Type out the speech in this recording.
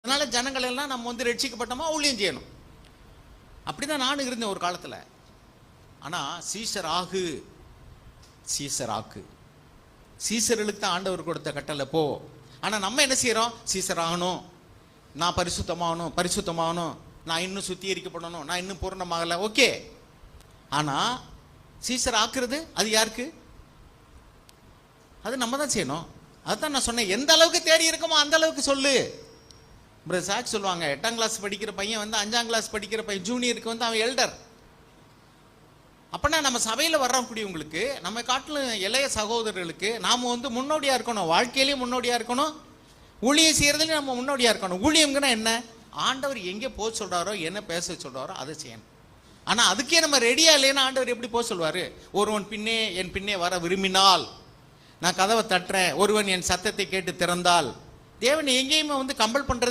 அதனால ஜனங்கள் எல்லாம் நம்ம வந்து ரட்சிக்கப்பட்டோமா ஊழியம் செய்யணும். அப்படிதான் நானும் இருந்தேன் ஒரு காலத்தில். ஆனால் சீசர் ஆகு, சீசர் ஆக்கு. சீசர்களுக்கு தான் ஆண்டவர் கொடுத்த கட்டளை போ. ஆனால் நம்ம என்ன செய்கிறோம்? சீசர் ஆகணும், நான் பரிசுத்தமாகணும், பரிசுத்தமாகணும், நான் இன்னும் சுத்திகரிக்கப்படணும், நான் இன்னும் பூர்ணமாகலை. ஓகே, ஆனால் சீசர் ஆக்குறது அது யாருக்கு? அது நம்ம தான் செய்யணும். அதுதான் நான் சொன்னேன், எந்த அளவுக்கு தேடி இருக்கோமோ அந்த அளவுக்கு சொல்லு. சாட்சி சொல்லுவாங்க, 8ஆம் கிளாஸ் படிக்கிற பையன் வந்து 5ஆம் கிளாஸ் படிக்கிற பையன் ஜூனியருக்கு வந்து அவன் எல்டர். அப்பனா நம்ம சபையில் வர்றக்கூடியவங்களுக்கு, நம்ம காட்டிலும் இளைய சகோதரர்களுக்கு நாம் வந்து முன்னோடியாக இருக்கணும். வாழ்க்கையிலையும் முன்னோடியாக இருக்கணும், ஊழியம் செய்கிறதுலையும் நம்ம முன்னோடியாக இருக்கணும். ஊழியம்னா என்ன? ஆண்டவர் எங்கே போக சொல்கிறாரோ, என்ன பேச சொல்கிறாரோ அதை செய்யணும். ஆனால் அதுக்கே நம்ம ரெடியாக இல்லைன்னா ஆண்டவர் எப்படி போக சொல்வார்? ஒருவன் பின்னே என் பின்னே வர விரும்பினால் நான் கதவை தட்டுறேன், ஒருவன் என் சத்தத்தை கேட்டு திறந்தால். தேவன் எங்கேயுமே வந்து கம்பல் பண்ணுறது